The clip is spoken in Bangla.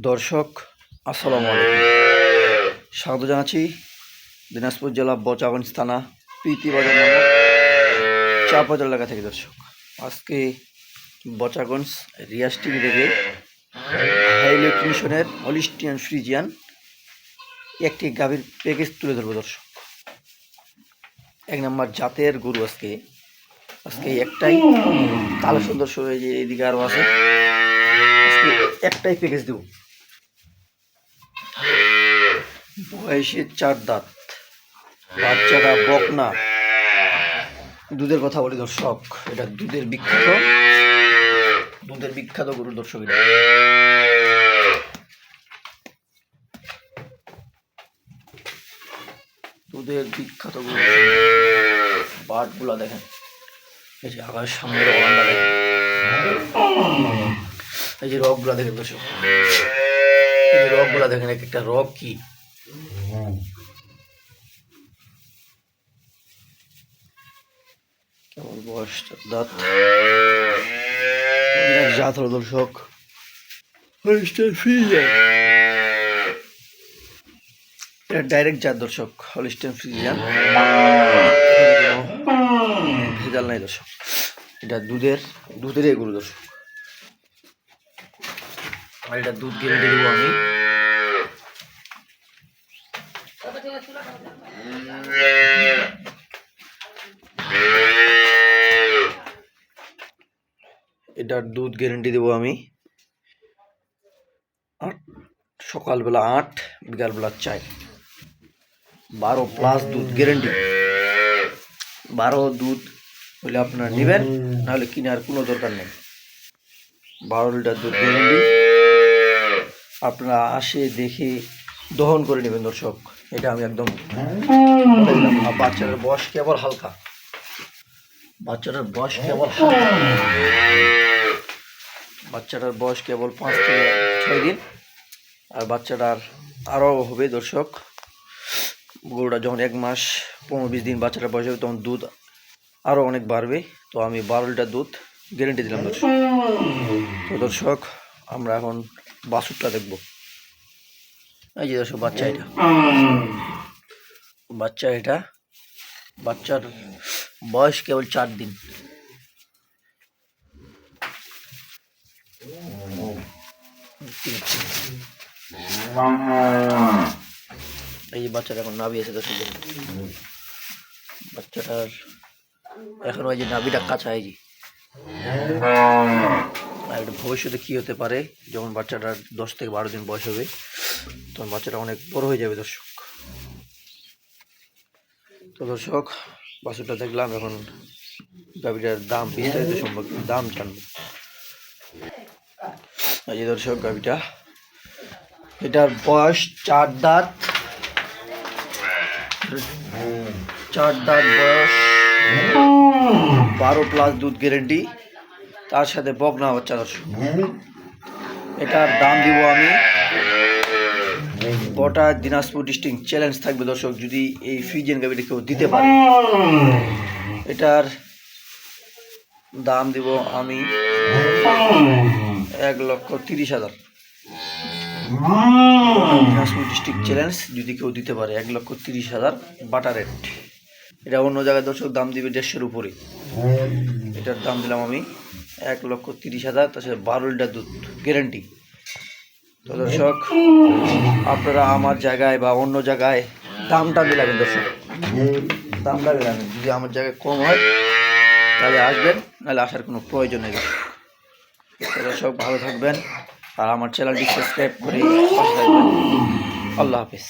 দর্শক আসসালামু আলাইকুম, স্বাগত জানাচ্ছি দিনাজপুর জেলা বচাগঞ্জ থানা প্রীতিবাজার নামক চাপাজার এলাকা থেকে। দর্শক আজকে বচাগঞ্জ রিয়াজ টিভি থেকে হাই ইলেকট্রিশিয়ানের হলিস্টিয়ান ফ্রিজিয়ান একটি গাভীর প্যাকেজ তুলে ধরবো। দর্শক এক নম্বর জাতের গরু আজকে একটাই কালো সুন্দর সরে যে এইদিকে আরও আছে, আজকে একটাই প্যাকেজ দেব। বয়সে 4 দাঁত, বাচ্চাটা বকনা। দুধের কথা বলি দর্শক, এটা দুধের বিখ্যাত গরু দর্শক। এটা দুধের বিখ্যাত গরু। বাটগুলা দেখেন, এই যে আকাশের সামনে অরান্ডা দেখেন, এই যে রগগুলা দেখেন দর্শক, এই যে রগগুলা দেখেন, এক একটা রগ কি কেমন বয়স, দাঁত জাত হলো দর্শক এটা ডাইরেক্ট জাত দর্শক, হলিস্টিয়ান ফ্রিজিয়ান, ভেজাল নাই দর্শক। এটা দুধের গরু দর্শক, আর এটা দুধ গ্যারান্টি দেবো আমি। এটার দুধ গ্যারান্টি দেবো আমি সকালবেলা 8, বিকালবেলা 4, 12+ দুধ গ্যারান্টি। 12 দুধ হলে আপনারা নেবেন, নাহলে কেনার কোনো দরকার নেই। 12 লিটার দুধ গ্যারান্টি, আপনারা আসে দেখে দহন করে নেবেন দর্শক। এটা আমি একদম বাচ্চাটার বয়স কেবল হালকা, বাচ্চাটার বয়স কেবল 5 থেকে 6 দিন, আর বাচ্চাটার আরও হবে দর্শক। গরুটা যখন 1 মাস 15-20 দিন বাচ্চাটার বয়স হবে, তখন দুধ আরও অনেক বাড়বে। তো আমি 12 লিটার দুধ গ্যারেন্টি দিলাম দর্শক। তো দর্শক আমরা এখন বাছুরটা দেখব। এই যে দর্শক বাচ্চার বয়স কেবল 4 দিন। এই যে বাচ্চাটা এখন নাভি আছে দর্শক, বাচ্চাটার এখন ওই যে নাভিটা কাঁচা। এই যে আর এটা ভবিষ্যতে কি হতে পারে, যখন বাচ্চাটার 10 থেকে 12 দিন বয়স হবে, তখন বাচ্চাটা অনেক বড় হয়ে যাবে দর্শক। তো দর্শক বাছুরটা দেখলাম, এখন গাভীটার দাম, বিস্তারিত সম্পর্কে দাম জানবো। এই যে দর্শক গাভীটা, এটার বয়স 4 দাঁত, বয়স 12+ দুধ গ্যারেন্টি, তার সাথে বকনা বাচ্চা দর্শক। এটার দাম দিব আমি, গোটা দিনাজপুর ডিস্ট্রিক্ট চ্যালেঞ্জ থাকবে দর্শক, যদি এই ফ্রিজিয়ান গাভীটা কেউ দিতে পারে। এটার দাম দিব আমি 1,30,000। দিনাজপুর ডিস্ট্রিক্ট চ্যালেঞ্জ, যদি কেউ দিতে পারে 1,30,000 বাটা রেট। এটা অন্য জায়গায় দর্শক দাম দিবে 150-এর উপরে, এটার দাম দিলাম আমি 1,30,000, তার সাথে 12 লিটার দুধ গ্যারেন্টি। তো দর্শক আপনারা আমার জায়গায় বা অন্য জায়গায় দামটা মিলাবেন দর্শক, যদি আমার জায়গায় কম হয় তাহলে আসবেন, নাহলে আসার কোনো প্রয়োজন নেই দর্শক। ভালো থাকবেন, আর আমার চ্যানেলটি সাবস্ক্রাইব করে পাশে থাকবেন। আল্লাহ হাফেজ।